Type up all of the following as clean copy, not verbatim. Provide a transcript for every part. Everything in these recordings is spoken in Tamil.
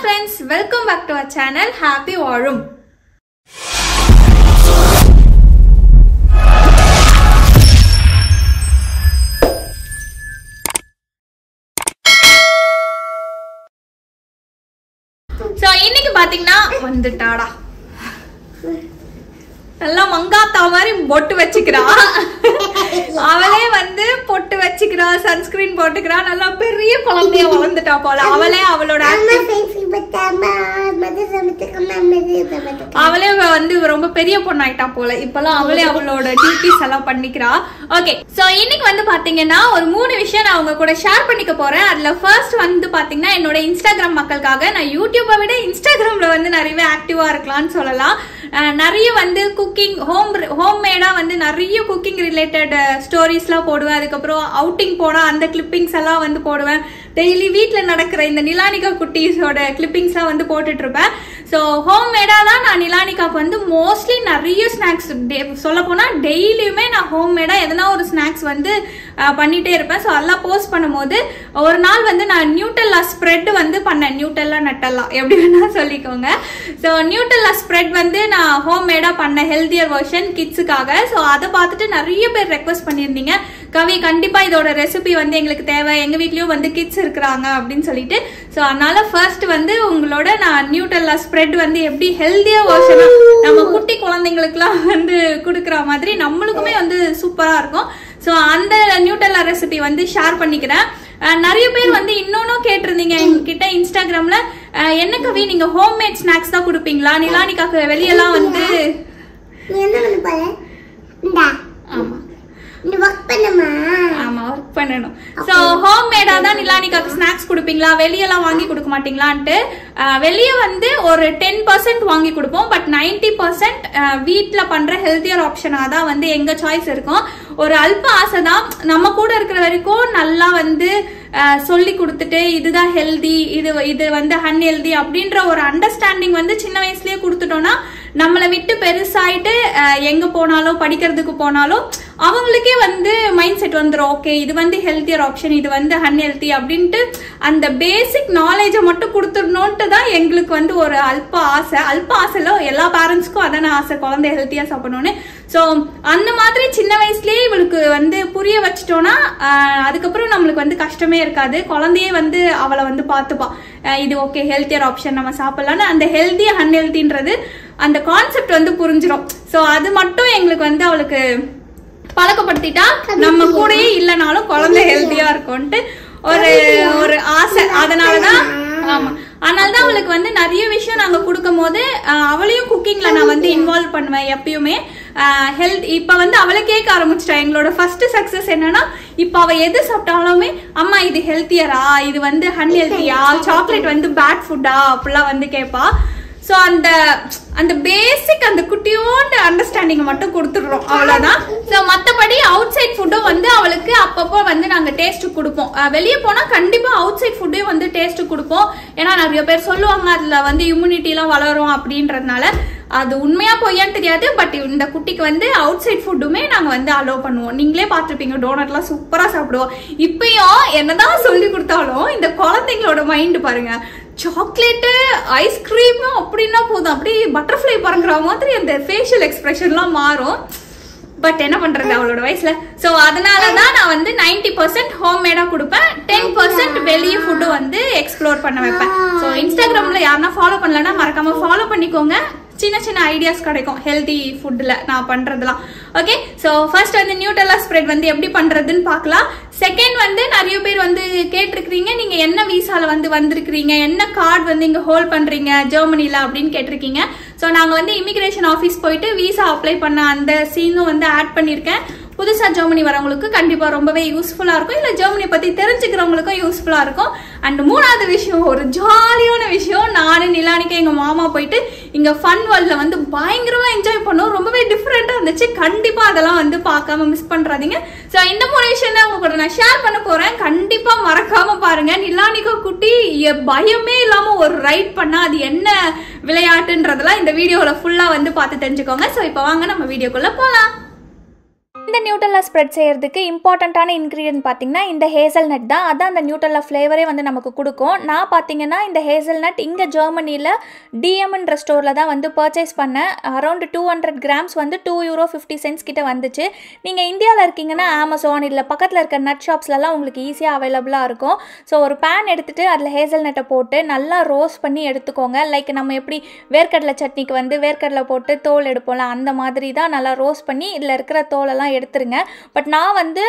friends, welcome back to our channel Happy Varum. So இன்னைக்கு பாத்தீங்கன்னா வந்துட்டாடா நல்லா மங்காத்தா மாதிரி பொட்டு வச்சுக்கிறா. அவளே வந்து பொட்டு வச்சுக்கிறா, சன்ஸ்கிரீன் போட்டுக்கிறா, நல்லா பெரிய குழந்தைய வளர்ந்துட்டா போல. அவளே அவளோட அவளே வந்து ரொம்ப பெரிய பொண்ணாயிட்டா போல. இப்பெல்லாம் அவளே அவளோட டியூட்டிஸ் எல்லாம் பண்ணிக்கிறா. ஓகே, சோ இன்னைக்கு வந்து பாத்தீங்கன்னா ஒரு 3 விஷயம் நான் உங்க கூட ஷேர் பண்ணிக்க போறேன். அதுல ஃபர்ஸ்ட் வந்து பாத்தீங்கன்னா என்னோட இன்ஸ்டாகிராம் மக்களுக்காக. நான் யூடியூபை விட இன்ஸ்டாகிராம்ல வந்து நிறைய ஆக்டிவா இருக்கலாம்னு சொல்லலாம். நிறைய வந்து குக்கிங் ஹோம் மேடா வந்து நிறைய குக்கிங் ரிலேட்டட் ஸ்டோரிஸ்லாம் போடுவேன். அதுக்கப்புறம் அவுட்டிங் போனா அந்த கிளிப்பிங்ஸ் எல்லாம் வந்து போடுவேன். டெய்லி வீட்டுல நடக்கிற இந்த நிலானிகா குட்டீஸோட கிளிப்பிங்ஸ் எல்லாம் வந்து போட்டுட்டு இருப்பேன். ஸோ ஹோம் மேடா தான் நான் நிலானிகாக்கு வந்து மோஸ்ட்லி நிறைய ஸ்நாக்ஸ் சொல்ல போனா டெய்லியுமே நான் ஹோம் மேடா எதனா ஒரு ஸ்நாக்ஸ் வந்து பண்ணிட்டே இருப்பேன். ஸோ அதெல்லாம் போஸ்ட் பண்ணும்போது ஒரு நாள் வந்து நான் நியூட்டெல்லா ஸ்ப்ரெட் வந்து பண்ணேன். நியூட்டெல்லா நட்டெல்லா எப்படி வேணா சொல்லிக்கோங்க. ஸோ நியூட்டெல்லா ஸ்ப்ரெட் வந்து நான் ஹோம் மேடா பண்ணேன், ஹெல்தியர் வெர்ஷன் கிட்ஸுக்காக. ஸோ அதை பார்த்துட்டு நிறைய பேர் ரெக்வஸ்ட் பண்ணியிருந்தீங்க, கவி கண்டிப்பா இதோட ரெசிபி வந்து எங்களுக்கு தேவை, எங்க வீட்லயும் வந்து கிட்ஸ் இருக்கிறாங்க அப்படின்னு சொல்லிட்டு. ஸோ அதனால ஃபர்ஸ்ட் வந்து உங்களோட நான் நியூட்டெல்லா ஸ்ப்ரெட் வந்து எப்படி ஹெல்தியா வெர்ஷனா நம்ம குட்டி குழந்தைங்களுக்குலாம் வந்து கொடுக்குற மாதிரி நம்மளுக்குமே வந்து சூப்பரா இருக்கும். ஸோ அந்த நியூட்டெல்லா ரெசிபி வந்து ஷேர் பண்ணிக்கிறேன். நிறைய பேர் வந்து இன்னொன்னும் கேட்டிருந்தீங்க என்கிட்ட இன்ஸ்டாகிராம்ல, என்ன கவி நீங்க ஹோம்மேட் ஸ்நாக்ஸ் தான் கொடுப்பீங்களா, நிலானிகாக்கு வெளியெல்லாம் வந்து ஒர்க் பண்ணணும். சோ ஹோம் மேடா தான் நிலானிகாக்கு ஸ்நாக்ஸ் கொடுப்பீங்களா, வெளியெல்லாம் வாங்கி கொடுக்க மாட்டீங்களான்ட்டு. வெளியே வந்து ஒரு 10% வாங்கி கொடுப்போம். பட் 90% வீட்டுல பண்ற ஹெல்த்தியர் ஆப்ஷனா தான் வந்து எங்க சாய்ஸ் இருக்கும். ஒரு அல்ப ஆசை தான், நம்ம கூட இருக்கிற வரைக்கும் நல்லா வந்து சொல்லி கொடுத்துட்டு இதுதான் ஹெல்தி, இது வந்து அன்ஹெல்தி அப்படின்ற ஒரு அண்டர்ஸ்டாண்டிங் வந்து சின்ன வயசுலயே கொடுத்துட்டோம்னா நம்மளை விட்டு பெருசாயிட்டு எங்க போனாலும் படிக்கிறதுக்கு போனாலும் அவங்களுக்கே வந்து மைண்ட் செட் வந்துடும், ஓகே இது வந்து ஹெல்த்தியர் ஆப்ஷன், இது வந்து அன்ஹெல்தி அப்படின்ட்டு அந்த பேசிக் நாலேஜை மட்டும் கொடுத்துடணும்ட்டு தான் எங்களுக்கு வந்து ஒரு அல்ப ஆசைல எல்லா பேரண்ட்ஸ்க்கும் அதான ஆசை, குழந்தை ஹெல்த்தியா சாப்பிடணும்னு. ஸோ அந்த மாதிரி சின்ன வயசுலயே இவளுக்கு வந்து புரிய வச்சுட்டோம்னா அதுக்கப்புறம் நம்மளுக்கு வந்து கஷ்டமே இருக்காது. குழந்தையே வந்து அவளை வந்து பார்த்துப்பா, இது ஓகே ஹெல்த்தியர் ஆப்ஷன் நம்ம சாப்பிடலான்னு. அந்த ஹெல்தி அன்ஹெல்தின்றது அந்த கான்செப்ட் வந்து புரிஞ்சிடும். ஸோ அது மட்டும் எங்களுக்கு வந்து அவளுக்கு பழக்கப்படுத்திட்டா நம்ம கூடயே இல்லைனாலும் குழந்தை ஹெல்த்தியா இருக்கும்ட்டு ஒரு ஆசை. அதனாலதான் அதனாலதான் அவளுக்கு வந்து நிறைய விஷயம் நாங்க கொடுக்கும் போது அவளையும் குக்கிங்ல நான் வந்து இன்வால்வ் பண்ணுவேன் எப்பயுமே. ஹெல்த் இப்ப வந்து அவளை கேட்க ஆரம்பிச்சிட்டா. எங்களோட ஃபர்ஸ்ட் சக்சஸ் என்னன்னா இப்ப அவ எது சாப்பிட்டாலுமே அம்மா இது ஹெல்த்தியரா, இது வந்து அன்ஹெல்த்தியா, சாக்லேட் வந்து பேட் ஃபுட்டா அப்படிலாம் வந்து கேட்பா. ஸோ அந்த பேசிக் அந்த குட்டியோட அண்டர்ஸ்டாண்டிங் மட்டும் கொடுத்துடுறோம், அவ்வளவுதான். ஸோ மற்றபடி அவுட் சைட் ஃபுட்டும் வந்து அவளுக்கு அப்பப்போ வந்து நாங்கள் டேஸ்ட் கொடுப்போம். வெளியே போனால் கண்டிப்பாக அவுட் சைட் ஃபுட்டையும் வந்து டேஸ்ட் கொடுப்போம். ஏன்னா நிறைய பேர் சொல்லுவாங்க அதில் வந்து இம்யூனிட்டிலாம் வளரும் அப்படின்றதுனால. அது உண்மையா பொய்யான்னு தெரியாது. பட் இந்த குட்டிக்கு வந்து அவுட் சைட் ஃபுட்டுமே நாங்கள் வந்து அலோவ் பண்ணுவோம். நீங்களே பார்த்துருப்பீங்க, டோனட்லாம் சூப்பராக சாப்பிடுவோம். இப்பயும் என்னதான் சொல்லி கொடுத்தாலும் இந்த குழந்தைங்களோட மைண்டு பாருங்க, சாக்லேட்டு ஐஸ்கிரீமு அப்படின்னா போதும், அப்படியே பட்டர்ஃப்ளை பறங்குற மாதிரி அந்த ஃபேஷியல் எக்ஸ்பிரஷன்லாம் மாறும். பட் என்ன பண்றது அவளோட வயசுல. ஸோ அதனாலதான் நான் வந்து 90% ஹோம் மேடா கொடுப்பேன், 10% வெளியே ஃபுட்டு வந்து எக்ஸ்ப்ளோர் பண்ண வைப்பேன். ஸோ இன்ஸ்டாகிராம்ல யாருன்னா ஃபாலோ பண்ணலன்னா மறக்காம ஃபாலோ பண்ணிக்கோங்க. சின்ன சின்ன ஐடியாஸ் கிடைக்கும் ஹெல்தி ஃபுட்ல நான் பண்றதுலாம். ஓகே, ஸோ ஃபர்ஸ்ட் வந்து நியூட்டெல்லா ஸ்ப்ரெட் வந்து எப்படி பண்றதுன்னு பார்க்கலாம். செகண்ட் வந்து நிறைய பேர் வந்து கேட்டிருக்கீங்க, நீங்க என்ன வீசால வந்து வந்திருக்கிறீங்க, என்ன கார்டு வந்து இங்க ஹோல்ட் பண்றீங்க ஜெர்மனில அப்படின்னு கேட்டிருக்கீங்க. ஸோ நாங்க வந்து இமிகிரேஷன் ஆஃபீஸ் போயிட்டு வீசா அப்ளை பண்ண அந்த சீனும் வந்து ஆட் பண்ணியிருக்கேன். புதுசா ஜெர்மனி வரவங்களுக்கு கண்டிப்பா ரொம்பவே யூஸ்ஃபுல்லா இருக்கும், இல்ல ஜெர்மனி பத்தி தெரிஞ்சுக்கிறவங்களுக்கும் யூஸ்ஃபுல்லா இருக்கும். அண்ட் மூணாவது விஷயம், ஒரு ஜாலியான விஷயம், நானு நிலானிகா எங்க மாமா போயிட்டு இங்க ஃபன் வேர்ல்ட்ல வந்து பயங்கரமா என்ஜாய் பண்ணோம். ரொம்பவே டிஃப்ரெண்டா இருந்துச்சு. கண்டிப்பா அதெல்லாம் வந்து பார்க்காம மிஸ் பண்றாதீங்க. ஸோ இந்த 3 விஷயம் தான் உங்க கூட நான் ஷேர் பண்ண போறேன். கண்டிப்பா மறக்காம பாருங்க. நிலானிகா குட்டி பயமே இல்லாம ஒரு ரைட் பண்ணா அது என்ன விளையாட்டுன்றதெல்லாம் இந்த வீடியோல ஃபுல்லா வந்து பார்த்து தெரிஞ்சுக்கோங்க. ஸோ இப்போ வாங்க நம்ம வீடியோக்குள்ள போலாம். இந்த நியூட்டல்லா ஸ்ப்ரெட் செய்யறதுக்கு இம்பார்ட்டண்ட்டான இன்க்ரீடியன்ட் பார்த்தீங்கன்னா இந்த ஹேசல்நட் தான். அதான் அந்த நியூட்டல்லா ஃப்ளேவரே வந்து நமக்கு கொடுக்கும். நான் பார்த்தீங்கன்னா இந்த ஹேசல்நட் இங்கே ஜெர்மனியில் டிஎம்ன்ற ஸ்டோரில் தான் வந்து பர்ச்சேஸ் பண்ணேன். அரௌண்ட் 200 கிராம்ஸ் வந்து €2.50 கிட்ட வந்துச்சு. நீங்கள் இந்தியாவில் இருக்கீங்கன்னா அமேசான் இல்லை பக்கத்தில் இருக்க நட் ஷாப்ஸ்லலாம் உங்களுக்கு ஈஸியாக அவைலபிளாக இருக்கும். ஸோ ஒரு பேன் எடுத்துகிட்டு அதில் ஹேசல்நட்டை போட்டு நல்லா ரோஸ்ட் பண்ணி எடுத்துக்கோங்க. லைக் நம்ம எப்படி வேர்க்கடலை சட்னிக்கு வந்து வேர்க்கடலை போட்டு தோல் எடுப்போம்ல, அந்த மாதிரி தான் நல்லா ரோஸ்ட் பண்ணி இதில் இருக்கிற தோலெல்லாம் எடுத்துருங்க. பட் நான் வந்து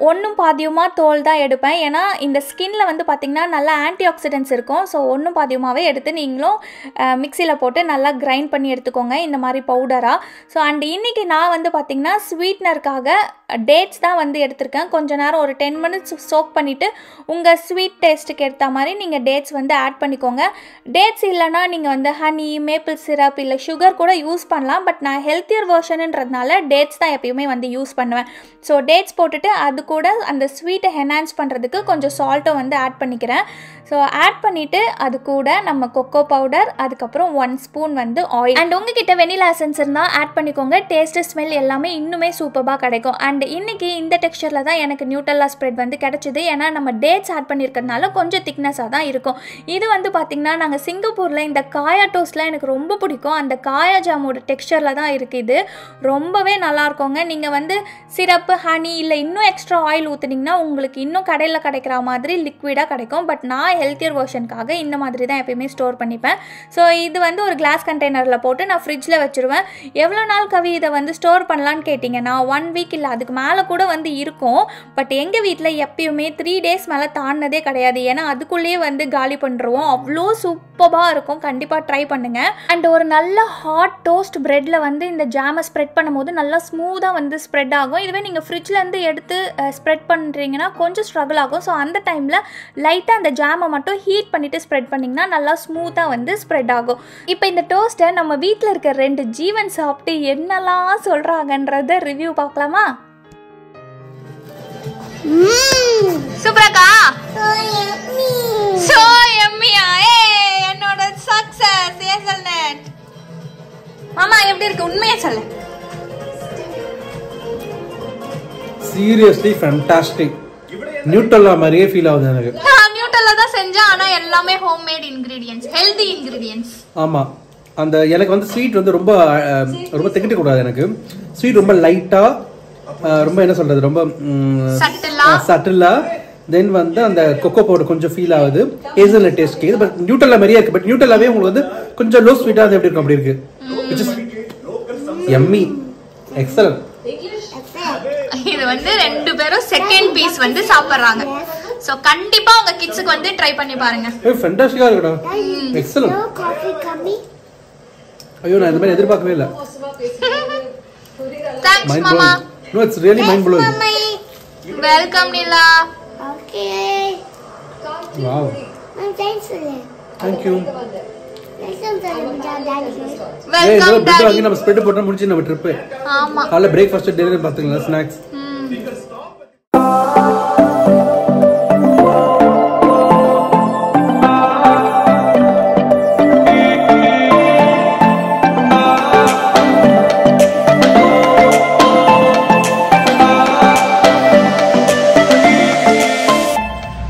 ஒன்றும் பாதியமாக தோல் தான் எடுப்பேன். ஏன்னா இந்த ஸ்கின்ல வந்து பார்த்திங்கன்னா நல்லா ஆன்டி ஆக்சிடென்ட்ஸ் இருக்கும். ஸோ ஒன்றும் பாதியமாகவே எடுத்து நீங்களும் மிக்சியில் போட்டு நல்லா கிரைண்ட் பண்ணி எடுத்துக்கோங்க இந்த மாதிரி பவுடராக. ஸோ அண்ட் இன்றைக்கி நான் வந்து பார்த்திங்கன்னா ஸ்வீட்னருக்காக டேட்ஸ் தான் வந்து எடுத்திருக்கேன். கொஞ்சம் நேரம் ஒரு 10 மினிட்ஸ் சோக் பண்ணிவிட்டு உங்கள் ஸ்வீட் டேஸ்ட்டுக்கு ஏற்ற மாதிரி நீங்கள் டேட்ஸ் வந்து ஆட் பண்ணிக்கோங்க. டேட்ஸ் இல்லைனா நீங்கள் வந்து ஹனி, மேப்பிள் சிரப் இல்லை சுகர் கூட யூஸ் பண்ணலாம். பட் நான் ஹெல்த்தியர் வெர்ஷனுன்றதுனால டேட்ஸ் தான் எப்பயுமே வந்து யூஸ் பண்ணுவேன். ஸோ டேட்ஸ் போட்டுட்டு அது கூட அந்த ஸ்வீட்டை என்ஹான்ஸ் பண்ணுறதுக்கு கொஞ்சம் சால்ட்டும் வந்து ஆட் பண்ணிக்கிறேன். ஸோ ஆட் பண்ணிவிட்டு அது கூட நம்ம கொக்கோ பவுடர், அதுக்கப்புறம் 1 ஸ்பூன் வந்து ஆயில், அண்ட் உங்ககிட்ட வெனிலா எசன்ஸ் இருந்தால் ஆட் பண்ணிக்கோங்க. டேஸ்ட்டு ஸ்மெல் எல்லாமே இன்னுமே சூப்பராக கிடைக்கும். அண்ட் இன்றைக்கி இந்த டெக்ஸ்சரில் தான் எனக்கு நியூட்டல்லா ஸ்ப்ரெட் வந்து கிடச்சிது. ஏன்னா நம்ம டேட்ஸ் ஆட் பண்ணியிருக்கிறதுனால கொஞ்சம் திக்னஸாக தான் இருக்கும். இது வந்து பார்த்திங்கன்னா நாங்கள் சிங்கப்பூரில் இந்த காயா டோஸ்ட்லாம் எனக்கு ரொம்ப பிடிக்கும். அந்த காயா ஜாமோட டெக்ஸ்சரில் தான் இருக்குது. இது ரொம்பவே நல்லாயிருக்குங்க. நீங்கள் வந்து சிரப்பு, ஹனி இல்லை இன்னும் எக்ஸ்ட்ரா ஆயில் ஊற்றுனீங்கன்னா உங்களுக்கு இன்னும் கடையில் கிடைக்கிற மாதிரி லிக்விடாக கிடைக்கும். பட் நான் ஹெல்த்தியர் வெர்ஷனுக்காக இந்த மாதிரி தான் எப்பயுமே ஸ்டோர் பண்ணிப்பேன். ஸோ இது வந்து ஒரு கிளாஸ் கண்டெய்னரில் போட்டு நான் ஃப்ரிட்ஜில் வச்சுருவேன். எவ்வளோ நாள் கவி இதை வந்து ஸ்டோர் பண்ணலான்னு கேட்டிங்கன்னா 1 வீக் இல்லை அதுக்கு மேலே கூட வந்து இருக்கும். பட் எங்கள் வீட்டில் எப்பயுமே 3 டேஸ் மேலே தாண்டினதே கிடையாது. ஏன்னா அதுக்குள்ளேயே வந்து காலி பண்ணுறோம். அவ்வளோ சூப்பராக இருக்கும். கண்டிப்பாக ட்ரை பண்ணுங்கள். அண்ட் ஒரு நல்ல ஹாட் டோஸ்ட் ப்ரெட்டில் வந்து இந்த ஜாமை ஸ்ப்ரெட் பண்ணும்போது நல்லா ஸ்மூத்தாக வந்து ஸ்ப்ரெட் ஆகும். இதுவே நீங்கள் ஃப்ரிட்ஜ்லேருந்து எடுத்து ஸ்ப்ரெட் பண்ணுறீங்கன்னா கொஞ்சம் ஸ்ட்ரகிள் ஆகும். ஸோ அந்த டைமில் லைட்டாக அந்த ஜாமை மட்டும் ஹீட் பண்ணிவிட்டு ஸ்ப்ரெட் பண்ணிங்கன்னா நல்லா ஸ்மூத்தாக வந்து ஸ்ப்ரெட் ஆகும். இப்போ இந்த டோஸ்ட்டை நம்ம வீட்டில் இருக்க 2 ஜீவன் சாப்பிட்டு என்னெல்லாம் சொல்கிறாங்கன்றத ரிவ்யூ பார்க்கலாமா? சூப்பராக்கா, சோ எம்மியா, என்னோட சக்சஸ் ஹேசல்நட். மாமா எப்படி இருக்கு? உண்மையா சொல்லு. Seriously fantastic. நியூட்டல்லா மாதிரியே ஃபீல் ஆகுது எனக்கு. நான் நியூட்டல்லா தான் செஞ்சேன். ஆனா எல்லாமே ஹோம்மேட் இன்கிரிடியன்ட்ஸ், ஹெல்தி இன்கிரிடியன்ட்ஸ். ஆமா, அந்த எனக்கு வந்து ஸ்வீட் வந்து ரொம்ப ரொம்ப திக்கிட்ட கூடாது. எனக்கு ஸ்வீட் ரொம்ப லைட்டா, ரொம்ப என்ன சொல்றது, ரொம்ப சட்டிலா. தென் வந்து அந்த கொக்கோ பவுடர் கொஞ்சம் ஃபீல் ஆகுது. ஹேசல்நட் டேஸ்ட் கேக்குது. பட் நியூட்டல்லா மாதிரியே இருக்கு. பட் நியூட்டல்லாவே உங்களுக்கு வந்து கொஞ்சம் லோ ஸ்வீட்டா அது எப்படி இருக்கும் அப்படி இருக்கு. which is yummy, excellent. இது வந்து 2 பேரும் செகண்ட் பீஸ் வந்து சாப்பிடுறாங்க. சோ கண்டிப்பா உங்க கிட்ஸ்க்கு வந்து ட்ரை பண்ணி பாருங்க. ஃபேண்டாஸ்டிக்கா இருக்குடா. எக்ஸலென்ட். ஐயோ, நான் இந்த மாதிரி எதிர்பார்க்கவே இல்ல. தேங்க்ஸ் மாமா. No, it's really mind blowing. Welcome Nila. Okay. Wow. Thanks. Thank you. Welcome daddy. நம்ம ஸ்ப்ரெட் போட்டா முடிஞ்சு நம்ம ட்ரிப். ஆமா. காலைல பிரேக்ஃபாஸ்ட், டின்னர் பாத்துங்களா, ஸ்நாக்ஸ்.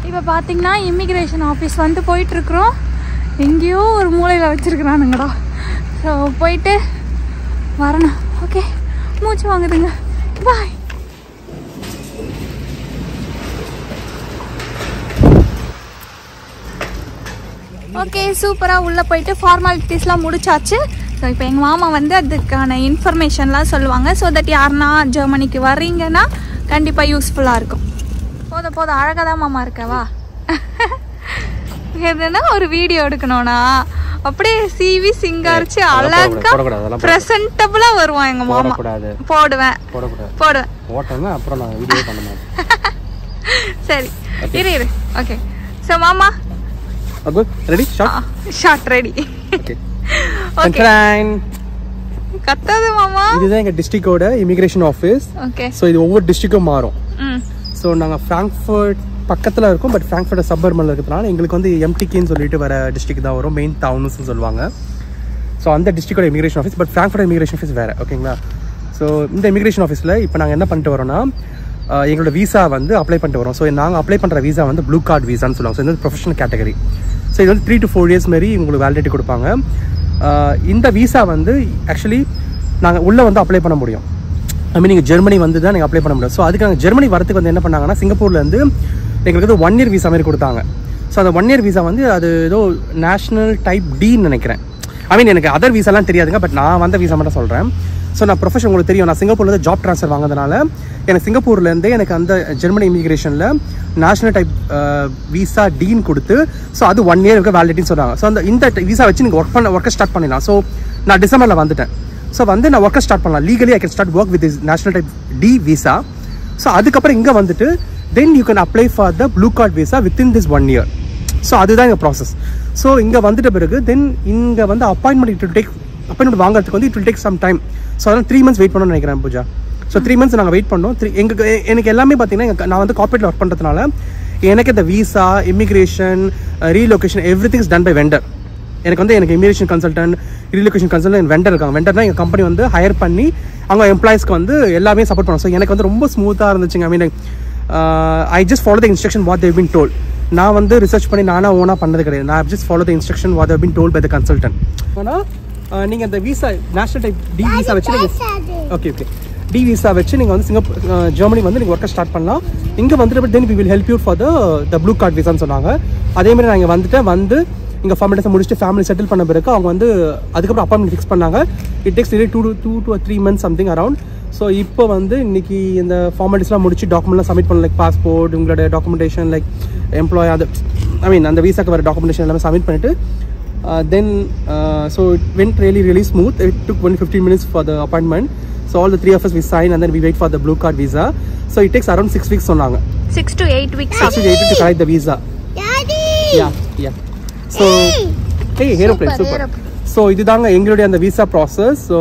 இப்போ பார்த்தீங்கன்னா இமிக்ரேஷன் ஆஃபீஸ் வந்து போயிட்டுருக்குறோம். எங்கேயோ ஒரு மூலையில் வச்சுருக்குறானுங்கடா. ஸோ போயிட்டு வரணும். ஓகே, மூச்சு வாங்குதுங்க. பாய். ஓகே, சூப்பராக உள்ளே போயிட்டு ஃபார்மாலிட்டிஸ்லாம் முடிச்சாச்சு. ஸோ இப்போ எங்கள் மாமா வந்து அதுக்கான இன்ஃபர்மேஷன்லாம் சொல்லுவாங்க. ஸோ தட் யாருன்னா ஜெர்மனிக்கு வர்றீங்கன்னா கண்டிப்பாக யூஸ்ஃபுல்லாக இருக்கும். போதும் அழகாக தான் மாமா இருக்கவா. எதுனா ஒரு வீடியோ எடுக்கணும்னா அப்படியே சிவி சிங்காரிச்சு அழகா பிரசன்டபிளா வருவான் எங்க மாமா. போடுவேன். சரி, இரு. ஓகே, சோ மாமா ரெடி? Shot ready. ஓகே, கத்தாது மாமா. இதுதான் எங்க டிஸ்ட்ரிக்டோட இமிகிரேஷன் ஆஃபீஸ். ஓகே, சோ இது ஒவ்வொரு டிஸ்ட்ரிக்டும் மாறும். ஸோ நாங்கள் ஃப்ராங்க்ஃபர்ட் பக்கத்தில் இருக்கும். பட் ஃப்ராங்க்ஃபர்ட் சப்பர்மனில் இருக்கிறதுனால எங்களுக்கு வந்து எம்டிகேன்னு சொல்லிட்டு வர டிஸ்ட்ரிக்ட் தான் வரும். மெயின் டவுன்ஸ்னு சொல்லுவாங்க. ஸோ அந்த டிஸ்ட்ரிக்டோட immigration office. But Frankfurt immigration office வேறு. ஓகேங்களா? ஸோ இந்த இமிகிரேஷன் ஆஃபீஸில் இப்போ நாங்கள் என்ன பண்ணிட்டு வரோம்னா எங்களோட வீசா வந்து அப்ளை பண்ணிட்டு வரோம். ஸோ நாங்கள் அப்ளை பண்ணுற வீசா வந்து ப்ளூ கார்டு வீசான்னு சொல்லுவாங்க. ஸோ இது வந்து ப்ரொஃபஷனல் கேட்டகரி. ஸோ இது வந்து 3 to 4 years மாரி உங்களுக்கு வேலிடிட்டி கொடுப்பாங்க. இந்த வீசா வந்து ஆக்சுவலி நாங்கள் உள்ளே வந்து அப்ளை பண்ண முடியும். ஐ மீன் நீங்கள் ஜெர்மனி வந்து தான் நீங்கள் அப்ளை பண்ண முடியும். ஸோ அதுக்கு நாங்கள் ஜெர்மனி வரத்துக்கு வந்து என்ன பண்ணாங்கன்னா சிங்கப்பூர்லேருந்து எங்களுக்கு வந்து 1 year வீசா மாதிரி கொடுத்தாங்க. ஸோ அந்த 1 year வீசா வந்து அது ஏதோ நேஷ்னல் டைப் டின்னு நினைக்கிறேன். ஐ மீன் எனக்கு அதர் வீசாலாம் தெரியாதுங்க, பட் நான் வந்த வீசா மட்டும் சொல்கிறேன். ஸோ நான் ப்ரொஃபஷன் உங்களுக்கு தெரியும், நான் சிங்கப்பூர்லேருந்து ஜாப் ட்ரான்ஸ்ஃபர் வாங்கினதுனால எனக்கு சிங்கப்பூர்லேருந்தே எனக்கு அந்த ஜெர்மனி இமிகிரேஷனில் நேஷனல் டைப் வீசா டீன் கொடுத்து ஸோ அது 1 year வேலிடிட்டின்னு சொன்னாங்க. ஸோ இந்த வீசா வச்சு நீங்கள் ஒர்க்கை ஸ்டார்ட் பண்ணிடலாம். ஸோ நான் டிசம்பரில் வந்துட்டேன். ஸோ வந்து நான் ஒர்க்கை ஸ்டார்ட் பண்ணலாம். Legally I can start work with national type D visa. So அதுக்கப்புறம் இங்கே வந்துட்டு then you can apply for the blue card visa within this 1 year. So அதுதான் எங்கள் ப்ராசஸ். ஸோ இங்கே வந்துட்ட பிறகு தென் இங்கே வந்து அப்பாயின்மெண்ட் வாங்குறதுக்கு வந்து it will take some time. So அதனால் 3 months வெயிட் பண்ணணும்னு நினைக்கிறேன் பூஜா. ஸோ 3 months நாங்கள் வெயிட் பண்ணோம். எனக்கு எல்லாமே பார்த்தீங்கன்னா நான் வந்து கார்பரேட்டில் ஒர்க் பண்ணுறதுனால எனக்கு இந்த visa, immigration, relocation everything is done by vendor. எனக்கு immigration consultant, relocation consultant vendor இருக்காங்க. வெண்டர்னா எங்கள் கம்பெனி வந்து ஹையர் பண்ணி அவங்க எம்ப்ளாயிஸ்க்கு வந்து எல்லாமே சப்போர்ட் பண்ணுவோம். ஸோ எனக்கு வந்து ரொம்ப ஸ்மூத்தாக இருந்துச்சுங்க. I mean I just follow the instruction what they've been told. நான் வந்து ரிசர்ச் பண்ணி நானாக ஓனாக பண்ணது கிடையாது. நான் just follow the instruction what they've been told by the consultant. ஆனால் நீங்கள் அந்த visa national type D visa வச்சு நீங்கள் ஓகே டி வீசா வச்சு நீங்கள் வந்து ஜெர்மனி வந்து நீங்கள் ஒர்க்கை ஸ்டார்ட் பண்ணலாம். இங்கே வந்துட்டு then we will help you for the blue card வீசான்னு சொன்னாங்க. அதேமாதிரி நான் இங்கே வந்து இங்கே ஃபார்மாலிட்டிஸை முடிச்சுட்டு ஃபேமிலி செட்டில் பண்ண பிறகு அவங்க வந்து அதுக்கப்புறம் அப்பாயின்மெண்ட் ஃபிக்ஸ் பண்ணாங்க. It takes really 2 to 3 months something around. So இப்போ வந்து இன்னைக்கு இந்த ஃபார்மாலிட்டிஸ்லாம் முடிச்சு டாக்குமெண்ட்லாம் சப்மிட் பண்ண லைக் பாஸ்போர்ட், உங்களோட டாக்குமெண்டேஷன் லைக் எம்ப்ளாய் அது ஐ மீன் அந்த வீசாக்கு வர டாக்குமெண்டேஷன் எல்லாமே சப்மிட் பண்ணிட்டு தென் so it went really smooth. It took 15 minutes for the appointment. So all the 3 of us we sign and then we wait for the blue card visa. So it takes around 6 weeks சொன்னாங்க. 6 to 8 weeks. 6 to 8 to collect the visa. Daddy. Yeah. So hey aeroplane super. So இதுதாங்க எங்களுடைய அந்த விசா ப்ராசஸ். ஸோ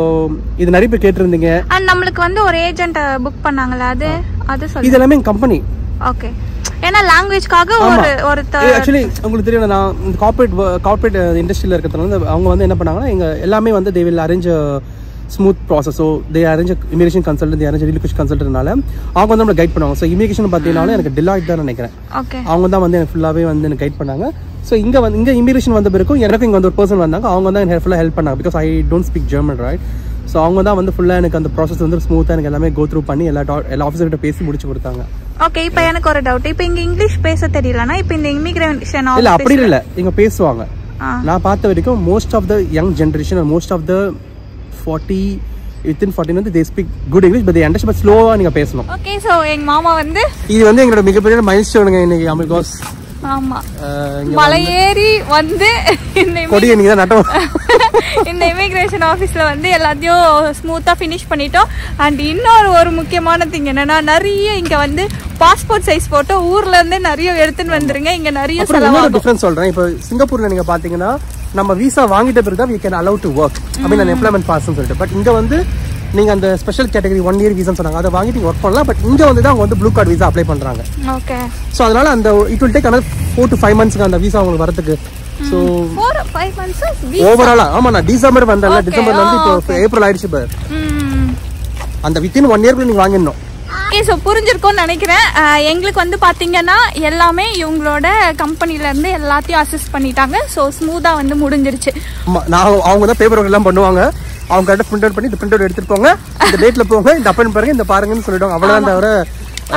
இது நிறைய பேர் கேட்டிருந்தீங்க. அண்ட் நம்மளுக்கு வந்து ஒரு ஏஜென்ட் புக் பண்ணாங்களா அது சொல்லு. இது எல்லாமே எங்க கம்பெனி. ஓகே. ஏன்னா லாங்குவேஜ்க்காக ஒரு ஆக்சுவலி உங்களுக்கு தெரியும் நான் இந்த கார்ப்பரேட் இண்டஸ்ட்ரியில் இருக்கிறதுனால அவங்க வந்து என்ன பண்ணாங்கன்னா எங்க எல்லாமே வந்து they will arrange smooth process. So they arrange immigration consultant, they arrange relocation கன்சல்டன்ட்னால அவங்க வந்து நம்மளை கைட் பண்ணுவாங்க. ஸோ இமிகிரேஷன் பார்த்தீங்கன்னாலும் எனக்கு டிலாய்ட் தான் நினைக்கிறேன். அவங்க தான் வந்து எனக்கு ஃபுல்லாகவே வந்து எனக்கு கைட் பண்ணாங்க. ஸோ இங்கே இமிகிரேஷன் வந்த பிறகும் எனக்கும் இங்கே வந்து ஒரு பர்சன் வந்தாங்க. அவங்க தான் எனக்கு ஃபுல்லாக ஹெல்ப் பண்ணாங்க. Because I don't speak German right. So அவங்க தான் வந்து ஃபுல்லாக எனக்கு அந்த ப்ராசஸ் வந்து ஸ்மூத்தாக எனக்கு எல்லாமே கோ த்ரூ பண்ணி எல்லா ஆஃபீஸர்கிட்ட பேசி முடிச்சு கொடுத்தாங்க. ஓகே. இப்போ எனக்கு ஒரு டவுட். இப்போ இங்கே இங்கிலீஷ் பேச தெரியலனா இப்போ இந்த இமிகிரேஷன் இல்லை அப்படி இல்லை, இங்கே பேசுவாங்க. நான் பார்த்த வரைக்கும் most of the young generation most of the 40 within 40 வந்து they speak good English but they understand but slow-ஆ நீங்க பேசணும். ஓகே. சோ எங்க மாமா வந்து இது வந்து எங்களோட மிகப்பெரிய மைல்ஸ்டோனுங்க இன்னைக்கு அமிகோஸ். ஆமா. மலை ஏறி வந்து இந்த கொடியை நீங்க தான் நட்டோம். இந்த இமிகிரேஷன் ஆபீஸ்ல வந்து எல்லாத்தையும் ஸ்மூத்தா ஃபினிஷ் பண்ணிட்டோம். அண்ட் இன்னொரு ஒரு முக்கியமான திங் என்னன்னா நிறைய இங்க வந்து பாஸ்போர்ட் சைஸ் போட்டோ ஊர்ல இருந்து நிறைய எடுத்துன்னு வந்துருங்க. இங்க நிறைய செலவாகும். டிஃபரன்ஸ் சொல்றேன். இப்போ சிங்கப்பூர்ல நீங்க பாத்தீங்கன்னா நம்ம விசா வாங்கிட்ட பிறகு தான் we can allow to work. I mean an employment pass னு சொல்லிட்டு. பட் இங்க வந்து நீங்க அந்த ஸ்பெஷல் கேட்டகரி 1 year விசான்னு சொன்னாங்க. அதை வாங்கிட்டு ஒர்க் பண்ணலாம். பட் இங்க வந்து தான் அவங்க வந்து ப்ளூ கார்டு விசா அப்ளை பண்றாங்க. ஓகே. சோ அதனால அந்த it will take another 4 to 5 months அந்த விசா உங்களுக்கு வரதுக்கு. சோ 4 to 5 months ஓவராலா. ஆமா நான் டிசம்பர் வந்தேன்ல, டிசம்பர்ல இருந்து இப்போ ஏப்ரல் ஆயிடுச்சு பாரு. அந்த வித்தின் 1 year நீங்க வாங்கிடணும். ஓகே. ஸோ புரிஞ்சிருக்கோன்னு நினைக்கிறேன். எங்களுக்கு வந்து பார்த்தீங்கன்னா எல்லாமே இவங்களோட கம்பெனில இருந்து எல்லாத்தையும் அசிஸ்ட் பண்ணிட்டாங்க. ஸோ ஸ்மூத்தா வந்து முடிஞ்சிருச்சு. அவங்க தான் பேப்பர் ஒர்க் எல்லாம் பண்ணுவாங்க. அவங்க கரெக்டாக பிரிண்ட் அவுட் பண்ணி இந்த பிரிண்ட் அவுட் எடுத்துட்டு போங்க, இந்த டேட்ல போங்க, இந்த அப்பாயின்ட் பாருங்க, இந்த பாருங்கன்னு சொல்லிடுவாங்க. அவ்வளவுதான் தவிர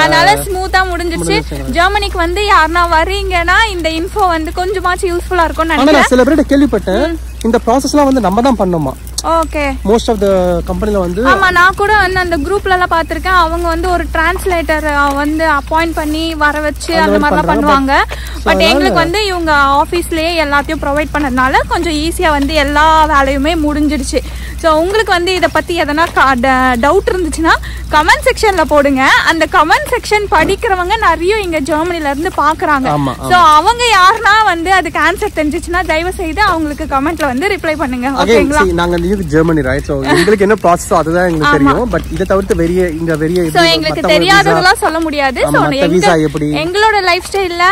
அதனால ஸ்மூத்தா முடிஞ்சிருச்சு. ஜெர்மனிக்கு வந்து யாருன்னா வரீங்கன்னா இந்த இன்ஃபோ வந்து கொஞ்சமாச்சும் யூஸ்ஃபுல்லா இருக்கும்னு நினைக்கிறேன். சில பேர் கேள்விப்பட்டேன் இந்த ப்ராசஸ்லாம் வந்து நம்ம தான் பண்ணோமா. ஓகே. மோஸ்ட் ஆஃப் த கம்பெனில வந்து ஆமா நான் கூட வந்து அந்த குரூப்ல எல்லாம் பாத்திருக்கேன். அவங்க வந்து ஒரு டிரான்ஸ்லேட்டர் வந்து அப்பாயிண்ட் பண்ணி வர வச்சு அந்த மாதிரிலாம் பண்ணுவாங்க. பட் எங்களுக்கு வந்து இவங்க ஆபீஸ்லயே எல்லாத்தையும் ப்ரொவைட் பண்ணதுனால கொஞ்சம் ஈஸியா வந்து எல்லா வேலையுமே முடிஞ்சிடுச்சு. ஸோ உங்களுக்கு வந்து இதை பத்தி எதனா டவுட் இருந்துச்சுன்னா கமெண்ட் செக்ஷன்ல போடுங்க. அந்த கமெண்ட் செக்ஷன் படிக்கிறவங்க நிறைய இங்க ஜெர்மனில இருந்து பாக்குறாங்க. ஸோ அவங்க யாருன்னா வந்து அதுக்கு ஆன்சர் தெரிஞ்சிச்சுன்னா தயவு செய்து அவங்களுக்கு கமெண்ட்ல வந்து ரிப்ளை பண்ணுங்க. ஓகேங்களா? நாங்க been Germany, right? So எங்களுக்கு என்ன process அதுதான் எங்களுக்கு தெரியும். பட் இத தவிர்த்து வெறிய சோ எங்களுக்கு தெரியாததெல்லாம் சொல்ல முடியாது. சோ எங்களோட லைஃப் ஸ்டைல்ல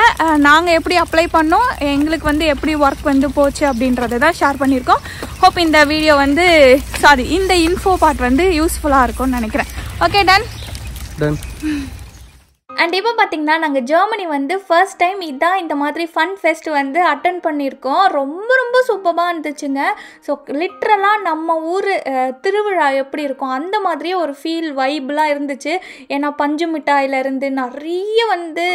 நாங்க எப்படி அப்ளை பண்ணோம், எங்களுக்கு வந்து எப்படி வர்க் வந்து போச்சு அப்படின்றத தான் ஷேர் பண்ணிருக்கோம். ஹோப் இந்த வீடியோ வந்து இந்த இன்ஃபோ பார்ட் வந்து யூஸ்ஃபுல்லா இருக்கும்னு நினைக்கிறேன். Okay, ton. அண்ட் இப்போ பார்த்தீங்கன்னா நாங்கள் ஜெர்மனி வந்து ஃபர்ஸ்ட் டைம் இதான் இந்த மாதிரி ஃபன் ஃபெஸ்ட் வந்து அட்டன் பண்ணியிருக்கோம். ரொம்ப ரொம்ப சூப்பராக இருந்துச்சுங்க. ஸோ லிட்ரலாக நம்ம ஊர் திருவிழா எப்படி இருக்கும் அந்த மாதிரியே ஒரு ஃபீல் வைப்லாம் இருந்துச்சு. ஏன்னா பஞ்சு மிட்டாயிலேருந்து நிறைய வந்து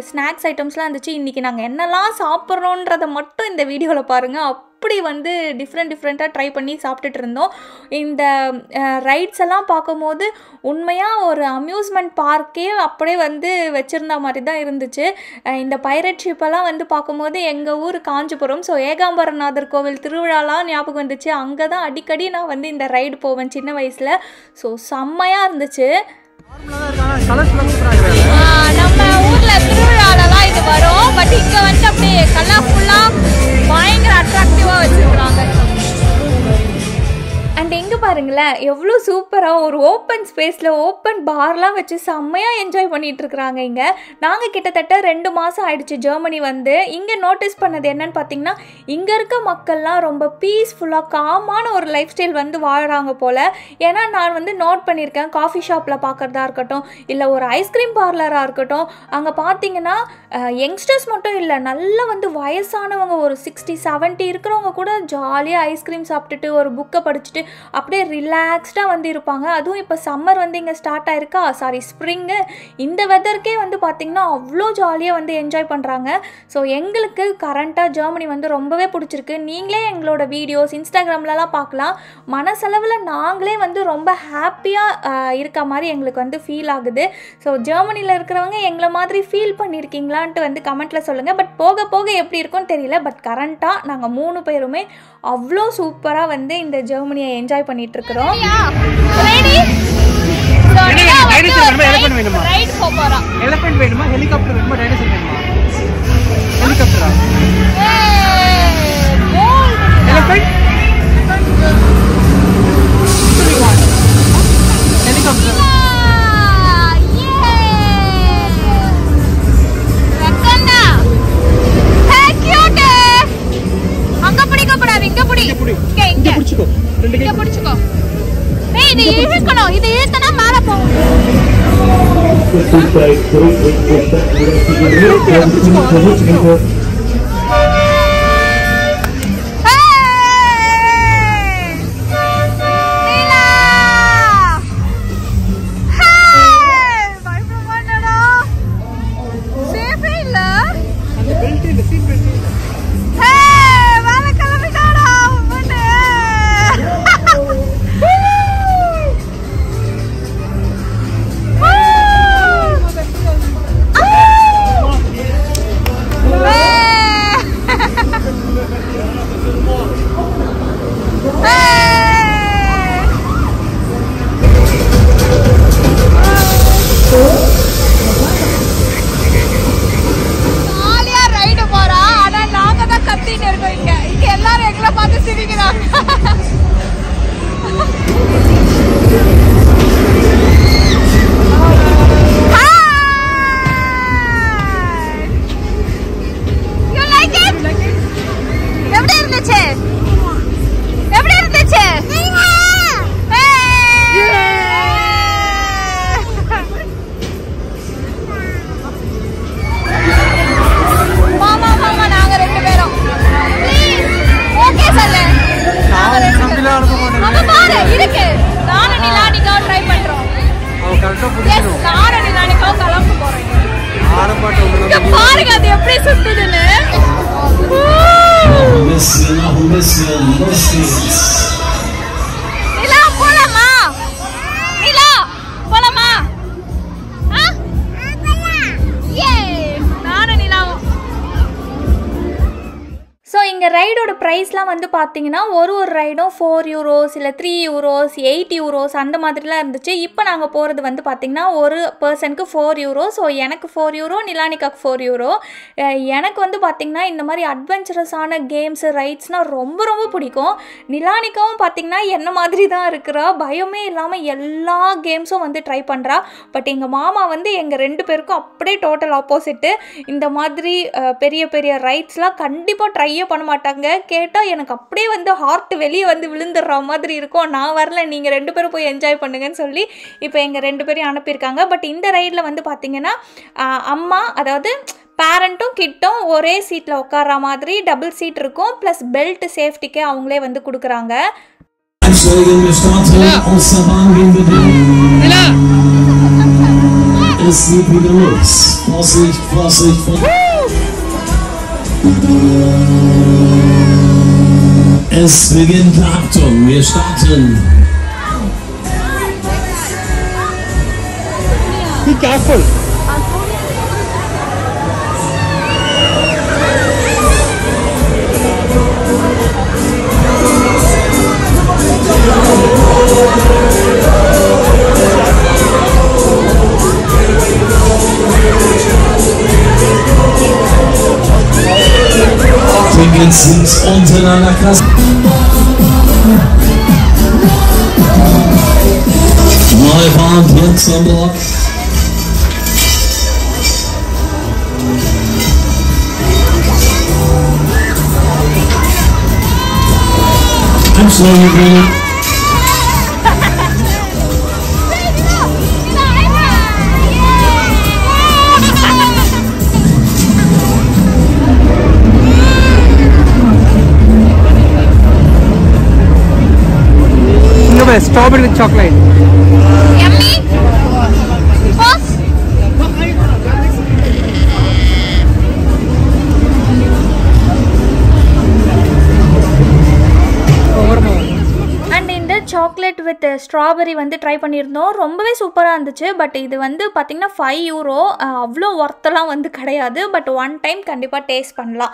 ஸ்நாக்ஸ் ஐட்டம்ஸ்லாம் இருந்துச்சு. இன்றைக்கி நாங்கள் என்னெல்லாம் சாப்பிட்றோன்றதை மட்டும் இந்த வீடியோவில் பாருங்கள். அப்படி வந்து டிஃப்ரெண்ட்டாக ட்ரை பண்ணி சாப்பிட்டுட்டு இருந்தோம். இந்த ரைட்ஸ் எல்லாம் பார்க்கும்போது உண்மையாக ஒரு அம்யூஸ்மெண்ட் பார்க்கே அப்படியே வந்து வச்சுருந்த மாதிரி தான் இருந்துச்சு. இந்த பைரட் ஷிப்பெல்லாம் வந்து பார்க்கும்போது எங்கள் ஊர் காஞ்சிபுரம், ஸோ ஏகாம்பரநாதர் கோவில் திருவிழாலாம் ஞாபகம் வந்துச்சு. அங்கே தான் அடிக்கடி நான் வந்து இந்த ரைடு போவேன் சின்ன வயசில். ஸோ செம்மையாக இருந்துச்சு. நம்ம ஊரில் திருவிழாலலாம் இது வரும், பட் இங்கே வந்து அப்படியே கலர்ஃபுல்லாக பயங்கர அட்ராக்டிவாக வச்சுருக்குறாங்க. அண்ட் எங்கே பாருங்களேன் எவ்வளோ சூப்பராக ஒரு ஓப்பன் ஸ்பேஸில் ஓப்பன் பார்லாம் வச்சு செம்மையாக என்ஜாய் பண்ணிகிட்டு இருக்கிறாங்க. இங்கே நாங்கள் கிட்டத்தட்ட 2 மாதம் ஆயிடுச்சு ஜெர்மனி வந்து. இங்கே நோட்டீஸ் பண்ணது என்னன்னு பார்த்தீங்கன்னா, இங்கே இருக்க மக்கள்லாம் ரொம்ப பீஸ்ஃபுல்லாக காமான ஒரு லைஃப் ஸ்டைல் வந்து வாழ்கிறாங்க போல். ஏன்னா நான் வந்து நோட் பண்ணியிருக்கேன், காஃபி ஷாப்பில் பார்க்குறதா இருக்கட்டும், இல்லை ஒரு ஐஸ்கிரீம் பார்லராக இருக்கட்டும், அங்கே பார்த்தீங்கன்னா யங்ஸ்டர்ஸ் மட்டும் இல்லை, நல்லா வந்து வயசானவங்க ஒரு 60-70 இருக்கிறவங்க கூட ஜாலியாக ஐஸ்கிரீம் சாப்பிட்டுட்டு ஒரு புக்கை படிச்சுட்டு அப்படியே ரிலாக்ஸ்டாக வந்து இருப்பாங்க. அதுவும் இப்போ சம்மர் வந்து இங்கே ஸ்டார்ட் ஆயிருக்கா, ஸ்ப்ரிங்கு, இந்த வெதருக்கே வந்து பார்த்திங்கன்னா அவ்வளோ ஜாலியாக வந்து என்ஜாய் பண்ணுறாங்க. ஸோ எங்களுக்கு கரண்ட்டாக ஜெர்மனி வந்து ரொம்பவே பிடிச்சிருக்கு. நீங்களே எங்களோட வீடியோஸ் இன்ஸ்டாகிராம்லலாம் பார்க்கலாம். மனசளவில் நாங்களே வந்து ரொம்ப ஹாப்பியாக இருக்க மாதிரி எங்களுக்கு வந்து ஃபீல் ஆகுது. ஸோ ஜெர்மனியில் இருக்கிறவங்க எங்களை மாதிரி ஃபீல் பண்ணியிருக்கீங்களான்ட்டு வந்து கமெண்ட்டில் சொல்லுங்கள். பட் போக போக எப்படி இருக்கும்னு தெரியல. பட் கரண்ட்டாக நாங்கள் 3 பேருமே அவ்வளோ சூப்பராக வந்து இந்த ஜெர்மனியை என்ஜாய் பண்ணிட்டு இருக்கிறோம். எலிஃபண்ட் வேணுமா, ஹெலிகாப்டர் வேணுமா, டைனோசர் வேணுமா? ஹெலிகாப்டரா? Elephant helicopter. பாருங்க அது எப்படி சுத்துதுன்னு. நிலா போலாமா? நிலா போலாமா? நானும் நிலாவும். ஸோ இங்கே ரைடோட ப்ரைஸ்லாம் வந்து பார்த்தீங்கன்னா ஒரு ரைடும் €4 இல்லை €3 €8 அந்த மாதிரிலாம் இருந்துச்சு. இப்போ நாங்கள் போகிறது வந்து பார்த்திங்கன்னா ஒரு பர்சனுக்கு €4. ஸோ எனக்கு €4, நிலானிகாக்கு €4. எனக்கு வந்து பார்த்திங்கன்னா இந்த மாதிரி அட்வென்ச்சரஸான கேம்ஸு ரைட்ஸ்னால் ரொம்ப ரொம்ப பிடிக்கும். நிலானிகாவும் பார்த்திங்கன்னா என்ன மாதிரி தான் இருக்கிறா, பயமே இல்லாமல் எல்லா கேம்ஸும் வந்து ட்ரை பண்ணுறா. பட் எங்கள் மாமா வந்து எங்கள் 2 பேருக்கும் அப்படியே டோட்டல் ஆப்போசிட்டு. இந்த மாதிரி பெரிய பெரிய ரைட்ஸ்லாம் கண்டிப்பாக ட்ரையே பண்ண மாட்டாங்க. கேட்டால் எனக்கு அப்படியே வந்து ஹார்ட் வெளியே வந்து விழுந்துடுற மாதிரி இருக்கும். நான் வரல, நீங்கள் 2 பேரும் போய் என்ஜாய் பண்ணுங்கன்னு சொல்லி இப்போ எங்கள் 2 பேரையும் அனுப்பியிருக்காங்க. பட் இந்த ரைடில் வந்து பார்த்திங்கன்னா அம்மா, அதாவது பேரண்ட்டும் கிட்டும் ஒரே சீட்டில் உட்கார்ற மாதிரி டபுள் சீட் இருக்கும். ப்ளஸ் பெல்ட் சேஃப்டிக்கே அவங்களே வந்து கொடுக்குறாங்க. Es geht wieder los. Vorsicht, Vorsicht, Vorsicht. Es beginnt. Achtung, wir starten. Be careful. Tickets sind unten an der Kasse. Neubahn jetzt am Block. Entschuldigung. Strawberry with chocolate. Yummy. Boss. And இந்த சாக்லேட் வித் ஸ்ட்ராபெரி வந்து ட்ரை பண்ணியிருந்தோம். ரொம்பவே சூப்பராக இருந்துச்சு. பட் இது வந்து பார்த்திங்கன்னா €5 அவ்வளோ ஒர்த்தெல்லாம் வந்து கிடையாது. பட் ஒன் டைம் கண்டிப்பாக டேஸ்ட் பண்ணலாம்.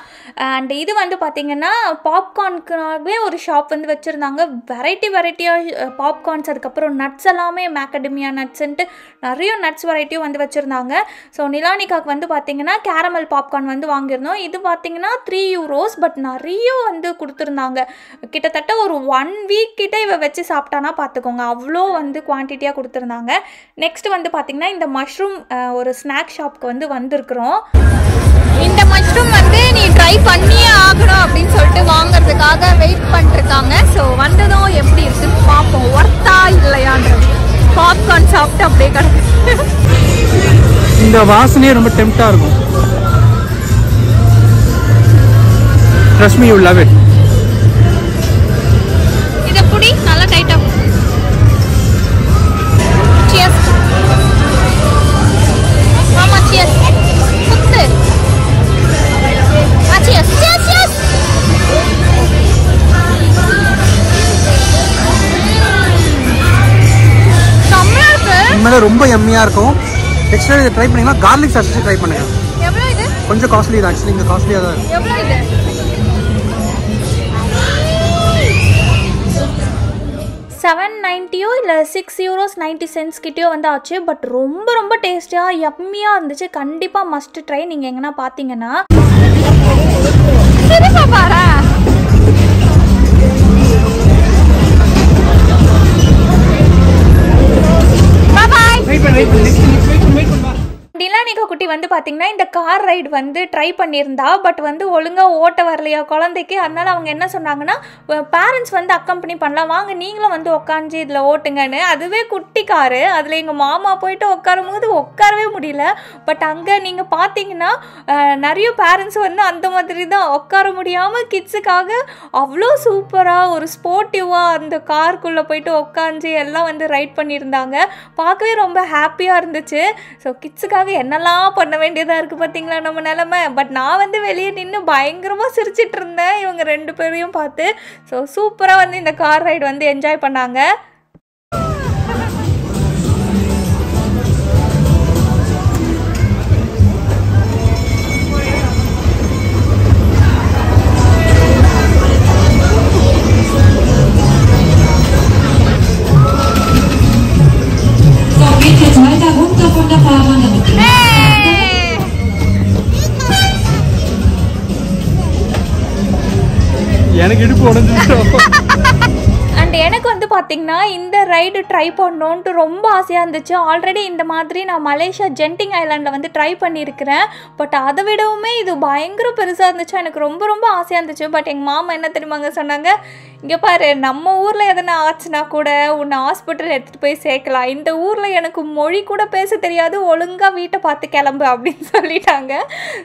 அண்ட் இது வந்து பார்த்திங்கன்னா பாப்கார்னுக்காகவே ஒரு ஷாப் வந்து வச்சுருந்தாங்க. வெரைட்டியாக பாப்கார்ன்ஸ், அதுக்கப்புறம் நட்ஸ் எல்லாமே மேக்கடமியா நட்ஸுன்ட்டு நிறைய நட்ஸ் வெரைட்டியும் வந்து வச்சுருந்தாங்க. ஸோ நிலானிகாவுக்கு வந்து பார்த்திங்கன்னா கேரமல் பாப்கார்ன் வந்து வாங்கியிருந்தோம். இது பார்த்திங்கன்னா €3. பட் நிறைய வந்து கொடுத்துருந்தாங்க. கிட்டத்தட்ட ஒரு 1 வீக் கிட்ட இவ வச்சு சாப்பிட்டானா பார்த்துக்கோங்க, அவ்வளோ வந்து குவான்டிட்டியாக கொடுத்துருந்தாங்க. நெக்ஸ்ட் வந்து பார்த்திங்கன்னா இந்த மஷ்ரூம் ஒரு ஸ்நாக் ஷாப்க்கு வந்து வந்திருக்கிறோம். இந்த மஷ்ரூம் வந்து நீ ட்ரை பண்ணியே ஆகணும் அப்படின்னு சொல்லிட்டு வாங்கிறதுக்காக வெயிட் பண்ணிருக்காங்க. ஸோ வந்ததும் எப்படி இருக்குன்னு பார்ப்போம், ஒர்த்தா இல்லையான்றது. பாப்கார்ன் சாப்பிட்டு அப்படியே கிடக்கு. இந்த வாசனையே ரொம்ப டெம்ப்டா இருக்கும். Trust me, you love it. இத புடி நல்லா டைட்டா. Cheers. மாமா cheers. குத்து. Cheers. Cheers. செம்மயா இருக்கு. உண்மையிலே ரொம்ப யம்மியா இருக்கும். நெக்ஸ்ட் டைம் இதை ட்ரை பண்ணீங்கன்னா garlic sauce ட்ரை பண்ணுங்க. எவ்வளவு இது? கொஞ்சம் காஸ்ட்லி தான், ஆக்சுவலி இங்க காஸ்ட்லியா தான் இருக்கு. எவ்வளவு இது? $7.90 இல்லை €6.90 கிட்டயோ வந்து ஆச்சு. பட் ரொம்ப ரொம்ப டேஸ்டியாக யம்மியாக இருந்துச்சு. கண்டிப்பாக மஸ்ட் ட்ரை. நீங்கள் எங்கன்னா பார்த்தீங்கன்னா பாரு. நிலானிகா குட்டி வந்து பார்த்தீங்கன்னா இந்த கார் ரைடு வந்து ட்ரை பண்ணியிருந்தா. பட் வந்து ஒழுங்காக ஓட்ட வரலையா குழந்தைக்கு. அதனால் அவங்க என்ன சொன்னாங்கன்னா, பேரண்ட்ஸ் வந்து அக்கம்பெனி பண்ணலாம், வாங்க நீங்களும் வந்து உட்காந்து இதில் ஓட்டுங்கன்னு. அதுவே குட்டி காரு, அதில் எங்கள் மாமா போயிட்டு உட்காரும் போது உட்காரவே முடியல. பட் அங்கே நீங்கள் பார்த்தீங்கன்னா நிறைய பேரண்ட்ஸ் வந்து அந்த மாதிரி தான் உட்கார முடியாமல் கிட்ஸுக்காக அவ்வளோ சூப்பராக ஒரு ஸ்போர்ட்டிவாக அந்த காருக்குள்ளே போயிட்டு உட்காந்து எல்லாம் வந்து ரைட் பண்ணியிருந்தாங்க. பார்க்கவே ரொம்ப ஹாப்பியாக இருந்துச்சு. ஸோ கிட்ஸுக்காக என்னெல்லாம் பண்ண வேண்டியதாக இருக்குது பார்த்தீங்களா நம்ம நிலமை. பட் நான் வந்து வெளியே நின்று பயங்கரமாக சிரிச்சிட்டு இருந்தேன் இவங்க 2 பேரையும் பார்த்து. ஸோ சூப்பராக வந்து இந்த கார் ரைடு வந்து என்ஜாய் பண்ணாங்க. எனக்கு இடுப்பு உடஞ்சிட்டோம். அண்ட் எனக்கு வந்து பார்த்தீங்கன்னா இந்த ரைடு ட்ரை பண்ணணுன்ட்டு ரொம்ப ஆசையாக இருந்துச்சு. ஆல்ரெடி இந்த மாதிரி நான் மலேசியா ஜென்டிங் ஐலாண்டில் வந்து ட்ரை பண்ணியிருக்கிறேன். பட் அதை விடவுமே இது பயங்கர பெருசாக இருந்துச்சு. எனக்கு ரொம்ப ரொம்ப ஆசையாக இருந்துச்சு. பட் எங்கள் மாமா என்ன தெரியுமாங்க சொன்னாங்க, இங்கே பாரு நம்ம ஊரில் எதனா ஆச்சுன்னா கூட உன்னை ஹாஸ்பிட்டல் எடுத்துகிட்டு போய் சேர்க்கலாம், இந்த ஊரில் எனக்கு மொழி கூட பேச தெரியாது, ஒழுங்காக வீட்டை பார்த்து கிளம்பு அப்படின்னு சொல்லிட்டாங்க.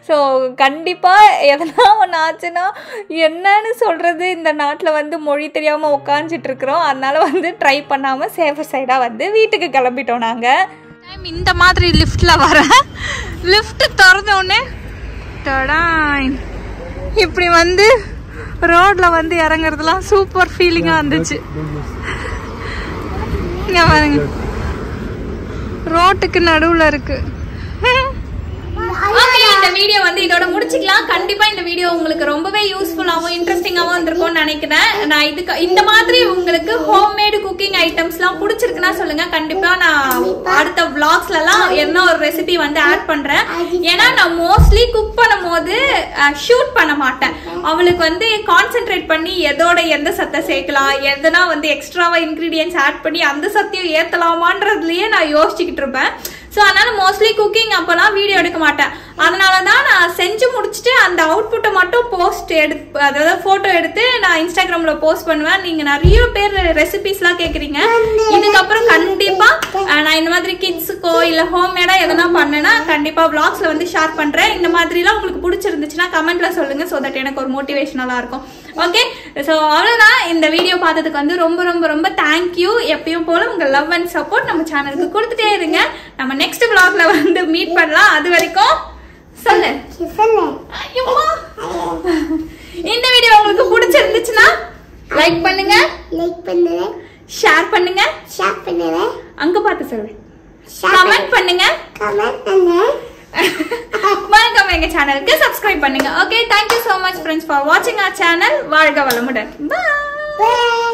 ஸோ கண்டிப்பாக எதனா ஒன்று ஆச்சுன்னா என்னன்னு சொல்கிறது, இந்த நாட்டில் வந்து மொழி தெரியாமல் உட்காந்துட்டு இருக்கிறோம். அதனால வந்து ட்ரை பண்ணாமல் சேஃபர் சைடாக வந்து வீட்டுக்கு கிளம்பிட்டோம். நாங்கள் டைம் இந்த மாதிரி லிஃப்டில் வரேன். லிஃப்ட் திறந்தோடனே இப்படி வந்து ரோட்டில் வந்து இறங்குறதுலாம் சூப்பர் ஃபீலிங்காக இருந்துச்சு. இங்கே பாருங்க, ரோட்டுக்கு நடுவில் இருக்கு. ஓகே, இந்த வீடியோ வந்து இதோட முடிச்சுக்கலாம். கண்டிப்பா இந்த வீடியோ உங்களுக்கு ரொம்பவே யூஸ்ஃபுல்லாகவும் இன்ட்ரெஸ்டிங்காகவும் இருந்திருக்கும்னு நினைக்கிறேன். நான் இதுக்கு இந்த மாதிரி உங்களுக்கு ஹோம்மேடு குக்கிங் ஐட்டம்ஸ்லாம் பிடிச்சிருக்குன்னா சொல்லுங்க. கண்டிப்பா நான் அடுத்த vlogsலலாம் என்ன ஒரு ரெசிபி வந்து ஆட் பண்றேன். ஏன்னா நான் மோஸ்ட்லி குக் பண்ணும் போது ஷூட் பண்ண மாட்டேன். அவளுக்கு வந்து கான்சென்ட்ரேட் பண்ணி எதோட எந்த சத்தை சேர்க்கலாம், எதனா வந்து எக்ஸ்ட்ராவா இன்கிரீடியன்ஸ் ஆட் பண்ணி அந்த சத்தையும் ஏத்தலாமான்றதுலயே நான் யோசிச்சுக்கிட்டு இருப்பேன். ஸோ அதனால மோஸ்ட்லி குக்கிங் அப்போலாம் வீடியோ எடுக்க மாட்டேன். அதனால தான் நான் செஞ்சு முடிச்சுட்டு அந்த அவுட்புட்டை மட்டும் அதாவது ஃபோட்டோ எடுத்து நான் இன்ஸ்டாகிராமில் போஸ்ட் பண்ணுவேன். நீங்கள் நிறைய பேர் ரெசிபிஸ்லாம் கேட்குறீங்க. இதுக்கப்புறம் கண்டிப்பாக நான் இந்த மாதிரி கிட்ஸுக்கோ இல்லை ஹோம்மேடாக எதனா பண்ணேன்னா கண்டிப்பாக vlogsல வந்து ஷேர் பண்ணுறேன். இந்த மாதிரிலாம் உங்களுக்கு பிடிச்சிருந்துச்சுன்னா கமெண்ட்ல சொல்லுங்கள். ஸோ தட் எனக்கு ஒரு மோட்டிவேஷனலாக இருக்கும். ஓகே, ஸோ அவ்வளோதான். இந்த வீடியோ பார்த்ததுக்கு வந்து ரொம்ப ரொம்ப ரொம்ப தேங்க்யூ. எப்பயும் போல உங்கள் லவ் அண்ட் சப்போர்ட் நம்ம சேனலுக்கு கொடுத்துட்டே இருங்க. நம்ம நெக்ஸ்ட் vlogல வந்து மீட் பண்ணலாம். அது வரைக்கும் சொல்லு. இந்த வீடியோ உங்களுக்கு பிடிச்சிருந்துச்சுன்னா லைக் பண்ணுங்க, ஷேர் பண்ணுங்க, அங்க பார்த்து சொல்லு, கமெண்ட் பண்ணுங்க, மறக்காம எங்க சேனலுக்கு சப்ஸ்கிரைப் பண்ணுங்க. Okay, thank you so much friends for watching our channel. வாழ்க வளமுடன். Bye.